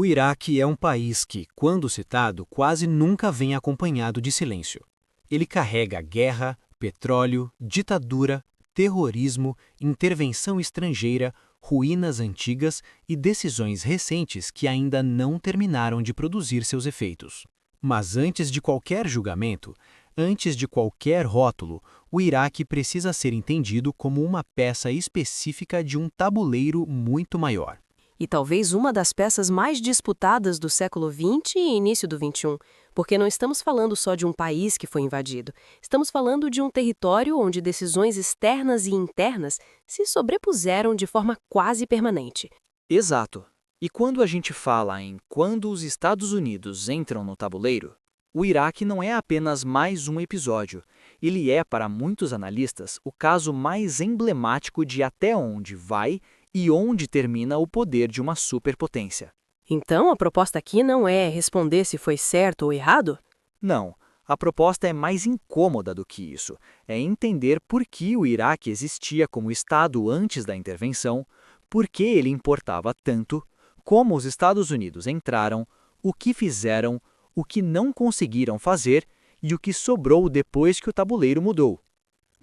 O Iraque é um país que, quando citado, quase nunca vem acompanhado de silêncio. Ele carrega guerra, petróleo, ditadura, terrorismo, intervenção estrangeira, ruínas antigas e decisões recentes que ainda não terminaram de produzir seus efeitos. Mas antes de qualquer julgamento, antes de qualquer rótulo, o Iraque precisa ser entendido como uma peça específica de um tabuleiro muito maior. E talvez uma das peças mais disputadas do século XX e início do XXI, porque não estamos falando só de um país que foi invadido, estamos falando de um território onde decisões externas e internas se sobrepuseram de forma quase permanente. Exato. E quando a gente fala em quando os Estados Unidos entram no tabuleiro, o Iraque não é apenas mais um episódio. Ele é, para muitos analistas, o caso mais emblemático de até onde vai e onde termina o poder de uma superpotência. Então, a proposta aqui não é responder se foi certo ou errado? Não, a proposta é mais incômoda do que isso. É entender por que o Iraque existia como Estado antes da intervenção, por que ele importava tanto, como os Estados Unidos entraram, o que fizeram, o que não conseguiram fazer e o que sobrou depois que o tabuleiro mudou.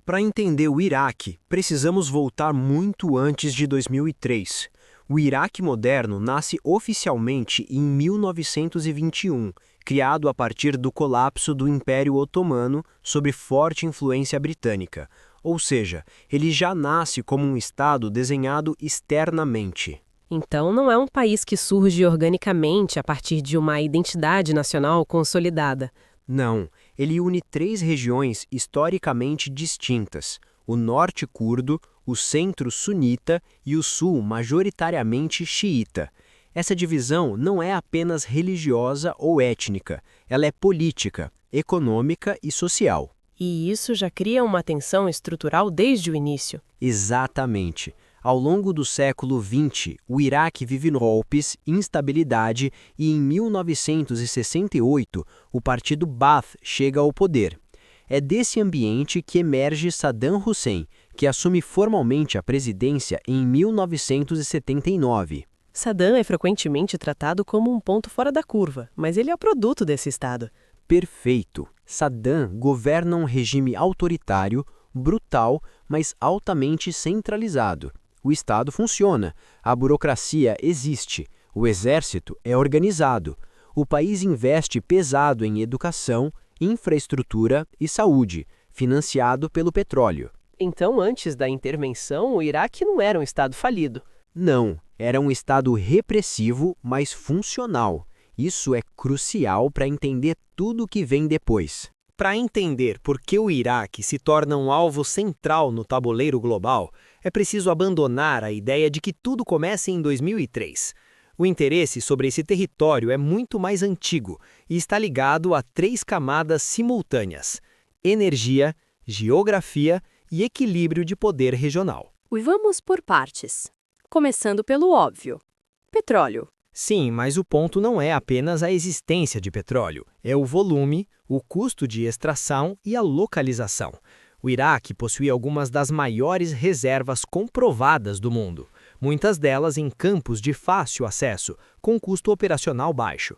Para entender o Iraque, precisamos voltar muito antes de 2003. O Iraque moderno nasce oficialmente em 1921, criado a partir do colapso do Império Otomano sob forte influência britânica. Ou seja, ele já nasce como um Estado desenhado externamente. Então, não é um país que surge organicamente a partir de uma identidade nacional consolidada. Não, ele une três regiões historicamente distintas: o norte curdo, o centro sunita e o sul majoritariamente xiita. Essa divisão não é apenas religiosa ou étnica, ela é política, econômica e social. E isso já cria uma tensão estrutural desde o início. Exatamente. Ao longo do século XX, o Iraque vive golpes, instabilidade e, em 1968, o partido Baath chega ao poder. É desse ambiente que emerge Saddam Hussein, que assume formalmente a presidência em 1979. Saddam é frequentemente tratado como um ponto fora da curva, mas ele é produto desse estado. Perfeito. Saddam governa um regime autoritário, brutal, mas altamente centralizado. O Estado funciona, a burocracia existe, o exército é organizado. O país investe pesado em educação, infraestrutura e saúde, financiado pelo petróleo. Então, antes da intervenção, o Iraque não era um estado falido. Não, era um Estado repressivo, mas funcional. Isso é crucial para entender tudo o que vem depois. Para entender por que o Iraque se torna um alvo central no tabuleiro global, é preciso abandonar a ideia de que tudo começa em 2003. O interesse sobre esse território é muito mais antigo e está ligado a três camadas simultâneas: energia, geografia e equilíbrio de poder regional. E vamos por partes. Começando pelo óbvio: petróleo. Sim, mas o ponto não é apenas a existência de petróleo, é o volume, o custo de extração e a localização. O Iraque possui algumas das maiores reservas comprovadas do mundo, muitas delas em campos de fácil acesso, com custo operacional baixo.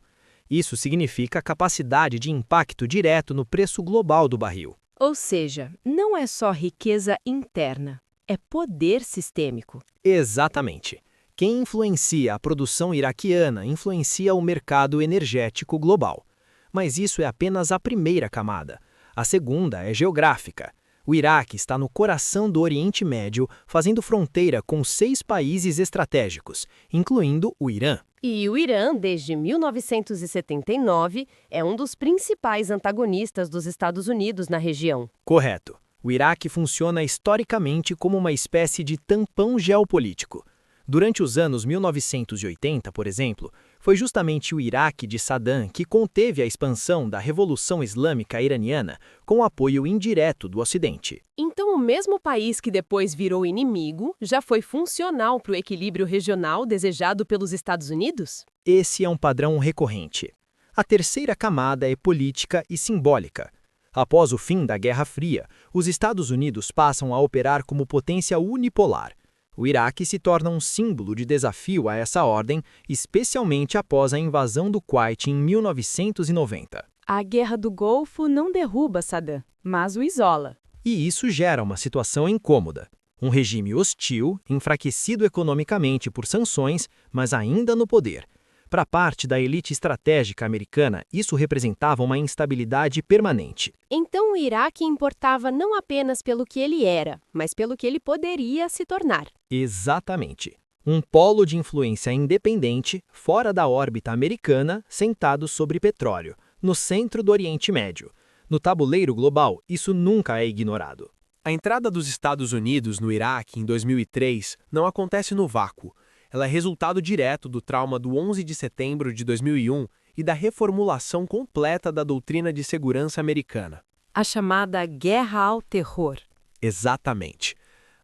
Isso significa capacidade de impacto direto no preço global do barril. Ou seja, não é só riqueza interna, é poder sistêmico. Exatamente. Quem influencia a produção iraquiana influencia o mercado energético global. Mas isso é apenas a primeira camada. A segunda é geográfica. O Iraque está no coração do Oriente Médio, fazendo fronteira com 6 países estratégicos, incluindo o Irã. E o Irã, desde 1979, é um dos principais antagonistas dos Estados Unidos na região. Correto. O Iraque funciona historicamente como uma espécie de tampão geopolítico. Durante os anos 1980, por exemplo, foi justamente o Iraque de Saddam que conteve a expansão da Revolução Islâmica Iraniana com apoio indireto do Ocidente. Então, o mesmo país que depois virou inimigo já foi funcional para o equilíbrio regional desejado pelos Estados Unidos? Esse é um padrão recorrente. A terceira camada é política e simbólica. Após o fim da Guerra Fria, os Estados Unidos passam a operar como potência unipolar. O Iraque se torna um símbolo de desafio a essa ordem, especialmente após a invasão do Kuwait em 1990. A Guerra do Golfo não derruba Saddam, mas o isola. E isso gera uma situação incômoda. Um regime hostil, enfraquecido economicamente por sanções, mas ainda no poder. Para parte da elite estratégica americana, isso representava uma instabilidade permanente. Então o Iraque importava não apenas pelo que ele era, mas pelo que ele poderia se tornar. Exatamente. Um polo de influência independente, fora da órbita americana, sentado sobre petróleo, no centro do Oriente Médio. No tabuleiro global, isso nunca é ignorado. A entrada dos Estados Unidos no Iraque em 2003 não acontece no vácuo. Ela é resultado direto do trauma do 11 de setembro de 2001 e da reformulação completa da doutrina de segurança americana. A chamada Guerra ao Terror. Exatamente.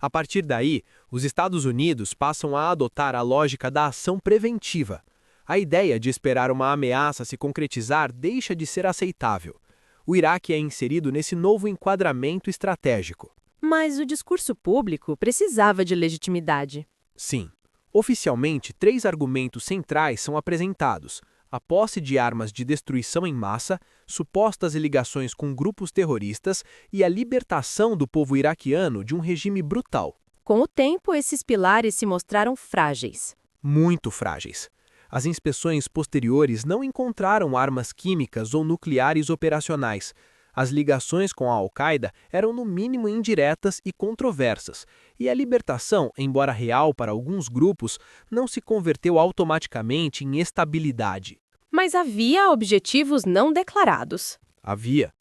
A partir daí, os Estados Unidos passam a adotar a lógica da ação preventiva. A ideia de esperar uma ameaça se concretizar deixa de ser aceitável. O Iraque é inserido nesse novo enquadramento estratégico. Mas o discurso público precisava de legitimidade. Sim. Oficialmente, 3 argumentos centrais são apresentados: a posse de armas de destruição em massa, supostas ligações com grupos terroristas e a libertação do povo iraquiano de um regime brutal. Com o tempo, esses pilares se mostraram frágeis. Muito frágeis. As inspeções posteriores não encontraram armas químicas ou nucleares operacionais. As ligações com a Al-Qaeda eram no mínimo indiretas e controversas, e a libertação, embora real para alguns grupos, não se converteu automaticamente em estabilidade. Mas havia objetivos não declarados. Havia.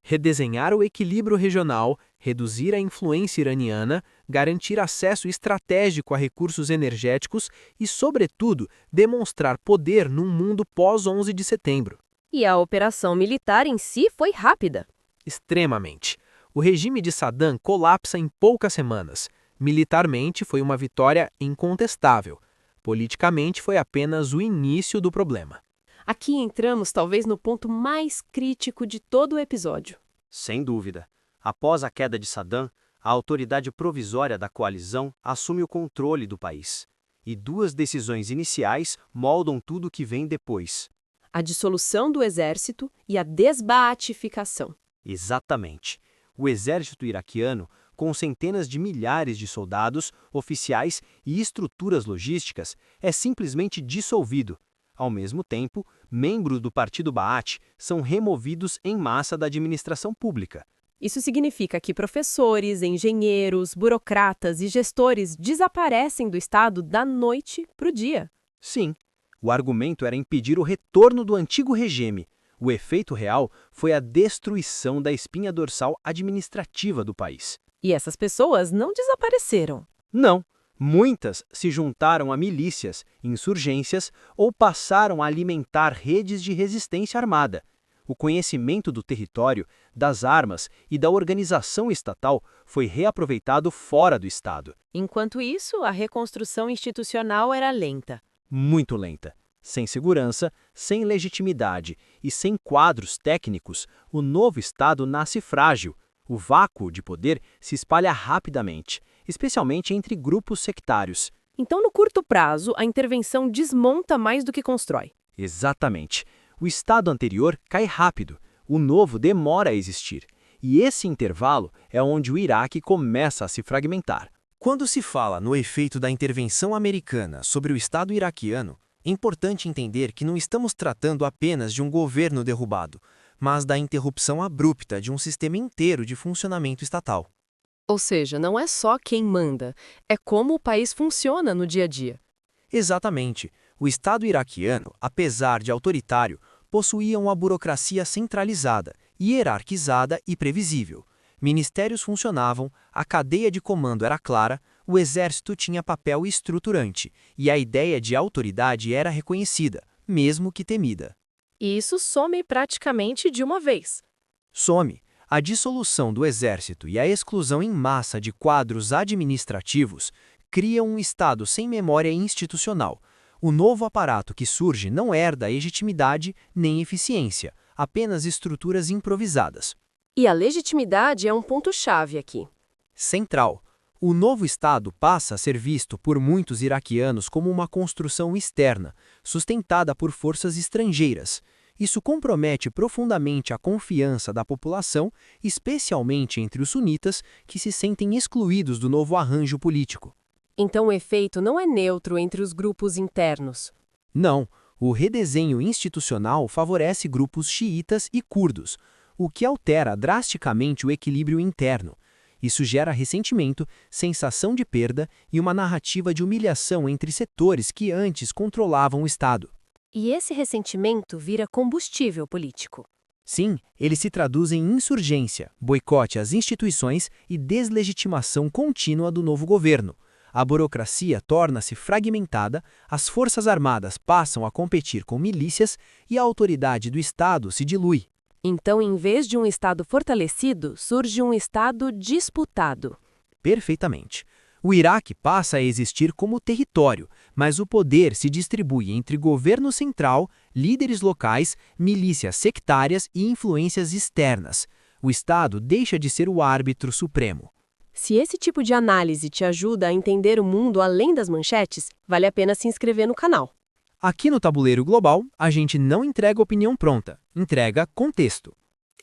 Redesenhar o equilíbrio regional, reduzir a influência iraniana, garantir acesso estratégico a recursos energéticos e, sobretudo, demonstrar poder num mundo pós-11 de setembro. E a operação militar em si foi rápida. Extremamente. O regime de Saddam colapsa em poucas semanas. Militarmente, foi uma vitória incontestável. Politicamente, foi apenas o início do problema. Aqui entramos talvez no ponto mais crítico de todo o episódio. Sem dúvida. Após a queda de Saddam, a autoridade provisória da coalizão assume o controle do país. E 2 decisões iniciais moldam tudo o que vem depois. A dissolução do exército e a desbaatificação. Exatamente. O exército iraquiano, com centenas de milhares de soldados, oficiais e estruturas logísticas, é simplesmente dissolvido. Ao mesmo tempo, membros do Partido Baath são removidos em massa da administração pública. Isso significa que professores, engenheiros, burocratas e gestores desaparecem do Estado da noite para o dia. Sim, o argumento era impedir o retorno do antigo regime. O efeito real foi a destruição da espinha dorsal administrativa do país. E essas pessoas não desapareceram. Não. Muitas se juntaram a milícias, insurgências ou passaram a alimentar redes de resistência armada. O conhecimento do território, das armas e da organização estatal foi reaproveitado fora do Estado. Enquanto isso, a reconstrução institucional era lenta. Muito lenta. Sem segurança, sem legitimidade e sem quadros técnicos, o novo Estado nasce frágil. O vácuo de poder se espalha rapidamente, especialmente entre grupos sectários. Então, no curto prazo, a intervenção desmonta mais do que constrói. Exatamente. O estado anterior cai rápido, o novo demora a existir. E esse intervalo é onde o Iraque começa a se fragmentar. Quando se fala no efeito da intervenção americana sobre o Estado iraquiano, é importante entender que não estamos tratando apenas de um governo derrubado, mas da interrupção abrupta de um sistema inteiro de funcionamento estatal. Ou seja, não é só quem manda, é como o país funciona no dia a dia. Exatamente. O Estado iraquiano, apesar de autoritário, possuía uma burocracia centralizada, hierarquizada e previsível. Ministérios funcionavam, a cadeia de comando era clara, o exército tinha papel estruturante, e a ideia de autoridade era reconhecida, mesmo que temida. E isso some praticamente de uma vez. Some. A dissolução do exército e a exclusão em massa de quadros administrativos criam um Estado sem memória institucional. O novo aparato que surge não herda legitimidade nem eficiência, apenas estruturas improvisadas. E a legitimidade é um ponto-chave aqui. Central. O novo Estado passa a ser visto por muitos iraquianos como uma construção externa, sustentada por forças estrangeiras. Isso compromete profundamente a confiança da população, especialmente entre os sunitas, que se sentem excluídos do novo arranjo político. Então o efeito não é neutro entre os grupos internos. Não, o redesenho institucional favorece grupos xiitas e curdos, o que altera drasticamente o equilíbrio interno. Isso gera ressentimento, sensação de perda e uma narrativa de humilhação entre setores que antes controlavam o Estado. E esse ressentimento vira combustível político. Sim, ele se traduz em insurgência, boicote às instituições e deslegitimação contínua do novo governo. A burocracia torna-se fragmentada, as forças armadas passam a competir com milícias e a autoridade do Estado se dilui. Então, em vez de um Estado fortalecido, surge um Estado disputado. Perfeitamente. O Iraque passa a existir como território, mas o poder se distribui entre governo central, líderes locais, milícias sectárias e influências externas. O Estado deixa de ser o árbitro supremo. Se esse tipo de análise te ajuda a entender o mundo além das manchetes, vale a pena se inscrever no canal. Aqui no Tabuleiro Global, a gente não entrega opinião pronta, entrega contexto.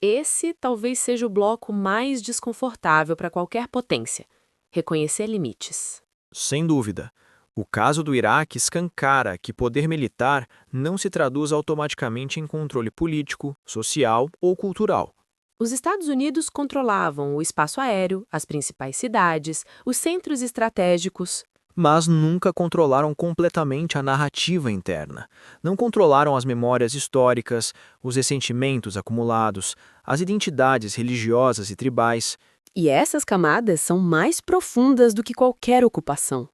Esse talvez seja o bloco mais desconfortável para qualquer potência. Reconhecer limites. Sem dúvida. O caso do Iraque escancara que poder militar não se traduz automaticamente em controle político, social ou cultural. Os Estados Unidos controlavam o espaço aéreo, as principais cidades, os centros estratégicos. Mas nunca controlaram completamente a narrativa interna. Não controlaram as memórias históricas, os ressentimentos acumulados, as identidades religiosas e tribais. E essas camadas são mais profundas do que qualquer ocupação.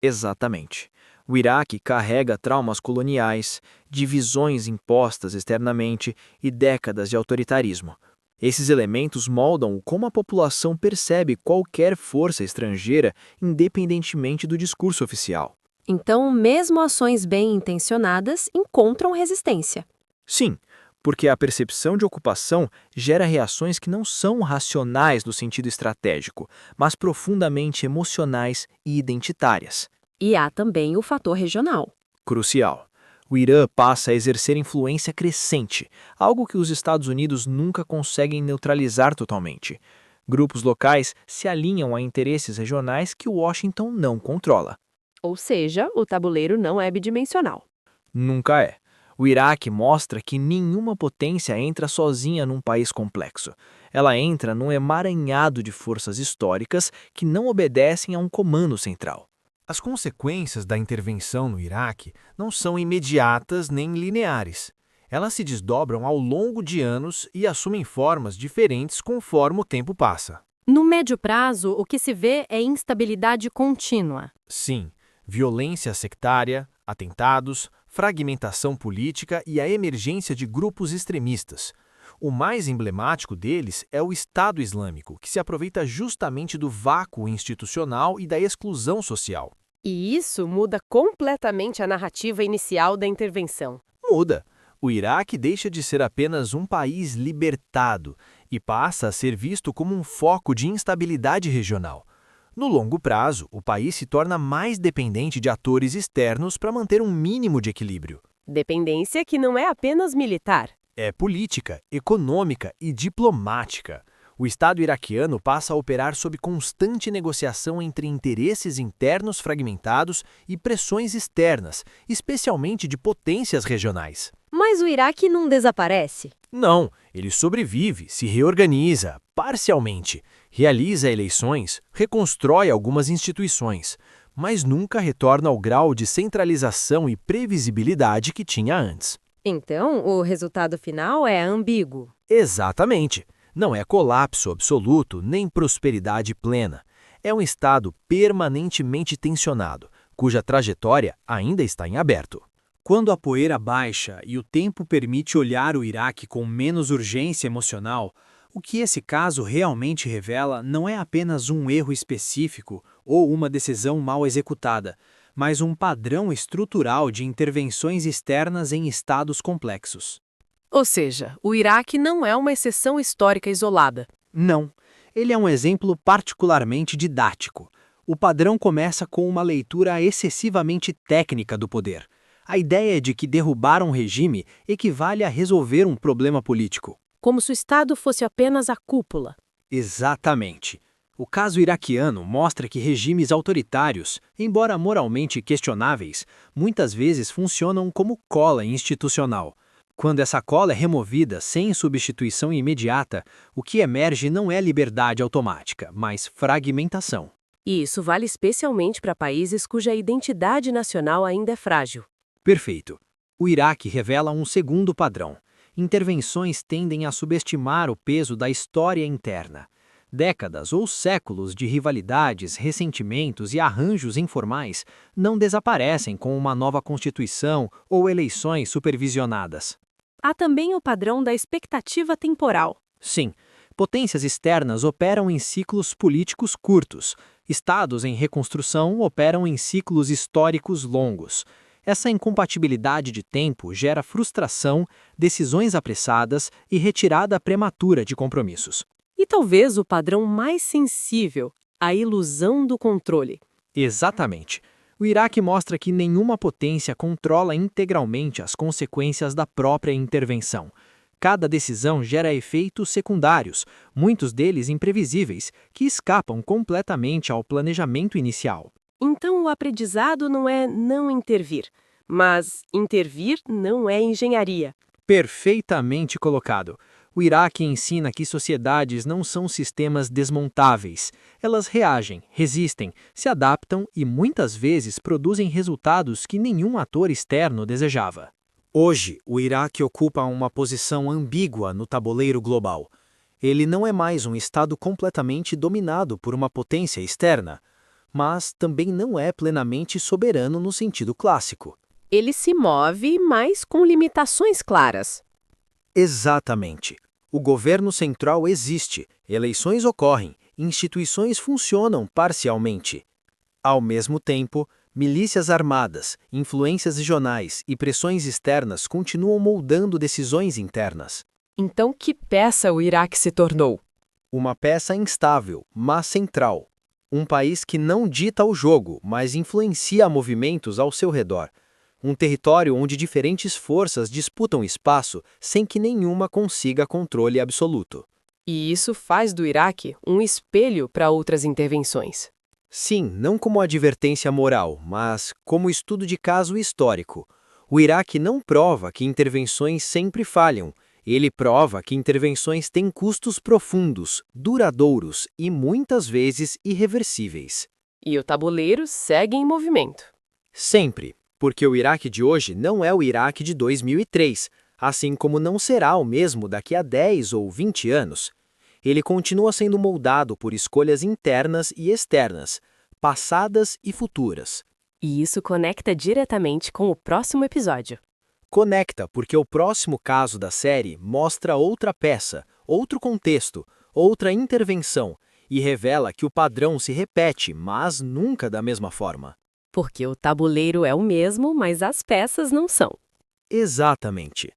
Exatamente. O Iraque carrega traumas coloniais, divisões impostas externamente e décadas de autoritarismo. Esses elementos moldam como a população percebe qualquer força estrangeira, independentemente do discurso oficial. Então, mesmo ações bem intencionadas encontram resistência. Sim, porque a percepção de ocupação gera reações que não são racionais no sentido estratégico, mas profundamente emocionais e identitárias. E há também o fator regional. Crucial. O Irã passa a exercer influência crescente, algo que os Estados Unidos nunca conseguem neutralizar totalmente. Grupos locais se alinham a interesses regionais que Washington não controla. Ou seja, o tabuleiro não é bidimensional. Nunca é. O Iraque mostra que nenhuma potência entra sozinha num país complexo. Ela entra num emaranhado de forças históricas que não obedecem a um comando central. As consequências da intervenção no Iraque não são imediatas nem lineares. Elas se desdobram ao longo de anos e assumem formas diferentes conforme o tempo passa. No médio prazo, o que se vê é instabilidade contínua. Sim, violência sectária, atentados, fragmentação política e a emergência de grupos extremistas. O mais emblemático deles é o Estado Islâmico, que se aproveita justamente do vácuo institucional e da exclusão social. E isso muda completamente a narrativa inicial da intervenção. Muda. O Iraque deixa de ser apenas um país libertado e passa a ser visto como um foco de instabilidade regional. No longo prazo, o país se torna mais dependente de atores externos para manter um mínimo de equilíbrio. Dependência que não é apenas militar. É política, econômica e diplomática. O Estado iraquiano passa a operar sob constante negociação entre interesses internos fragmentados e pressões externas, especialmente de potências regionais. Mas o Iraque não desaparece. Não, ele sobrevive, se reorganiza, parcialmente, realiza eleições, reconstrói algumas instituições, mas nunca retorna ao grau de centralização e previsibilidade que tinha antes. Então, o resultado final é ambíguo. Exatamente. Não é colapso absoluto nem prosperidade plena. É um estado permanentemente tensionado, cuja trajetória ainda está em aberto. Quando a poeira baixa e o tempo permite olhar o Iraque com menos urgência emocional, o que esse caso realmente revela não é apenas um erro específico ou uma decisão mal executada, mas um padrão estrutural de intervenções externas em estados complexos. Ou seja, o Iraque não é uma exceção histórica isolada. Não, ele é um exemplo particularmente didático. O padrão começa com uma leitura excessivamente técnica do poder. A ideia de que derrubar um regime equivale a resolver um problema político. Como se o Estado fosse apenas a cúpula. Exatamente. O caso iraquiano mostra que regimes autoritários, embora moralmente questionáveis, muitas vezes funcionam como cola institucional. Quando essa cola é removida sem substituição imediata, o que emerge não é liberdade automática, mas fragmentação. E isso vale especialmente para países cuja identidade nacional ainda é frágil. Perfeito. O Iraque revela um segundo padrão. Intervenções tendem a subestimar o peso da história interna. Décadas ou séculos de rivalidades, ressentimentos e arranjos informais não desaparecem com uma nova constituição ou eleições supervisionadas. Há também o padrão da expectativa temporal. Sim, potências externas operam em ciclos políticos curtos. Estados em reconstrução operam em ciclos históricos longos. Essa incompatibilidade de tempo gera frustração, decisões apressadas e retirada prematura de compromissos. E talvez o padrão mais sensível, a ilusão do controle. Exatamente. O Iraque mostra que nenhuma potência controla integralmente as consequências da própria intervenção. Cada decisão gera efeitos secundários, muitos deles imprevisíveis, que escapam completamente ao planejamento inicial. Então o aprendizado não é não intervir, mas intervir não é engenharia. Perfeitamente colocado. O Iraque ensina que sociedades não são sistemas desmontáveis. Elas reagem, resistem, se adaptam e muitas vezes produzem resultados que nenhum ator externo desejava. Hoje, o Iraque ocupa uma posição ambígua no tabuleiro global. Ele não é mais um estado completamente dominado por uma potência externa, mas também não é plenamente soberano no sentido clássico. Ele se move, mas com limitações claras. Exatamente. O governo central existe, eleições ocorrem, instituições funcionam parcialmente. Ao mesmo tempo, milícias armadas, influências regionais e pressões externas continuam moldando decisões internas. Então, que peça o Iraque se tornou? Uma peça instável, mas central. Um país que não dita o jogo, mas influencia movimentos ao seu redor. Um território onde diferentes forças disputam espaço sem que nenhuma consiga controle absoluto. E isso faz do Iraque um espelho para outras intervenções. Sim, não como advertência moral, mas como estudo de caso histórico. O Iraque não prova que intervenções sempre falham. Ele prova que intervenções têm custos profundos, duradouros e muitas vezes irreversíveis. E o tabuleiro segue em movimento. Sempre. Porque o Iraque de hoje não é o Iraque de 2003, assim como não será o mesmo daqui a 10 ou 20 anos. Ele continua sendo moldado por escolhas internas e externas, passadas e futuras. E isso conecta diretamente com o próximo episódio. Conecta porque o próximo caso da série mostra outra peça, outro contexto, outra intervenção e revela que o padrão se repete, mas nunca da mesma forma. Porque o tabuleiro é o mesmo, mas as peças não são. Exatamente.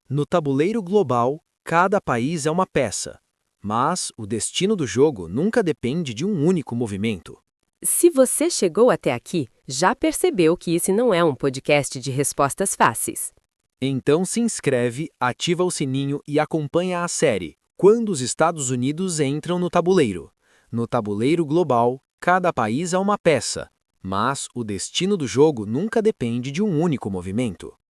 No tabuleiro global, cada país é uma peça, mas o destino do jogo nunca depende de um único movimento. Se você chegou até aqui, já percebeu que esse não é um podcast de respostas fáceis. Então se inscreve, ativa o sininho e acompanha a série Quando os Estados Unidos entram no tabuleiro. No tabuleiro global, cada país é uma peça, mas o destino do jogo nunca depende de um único movimento.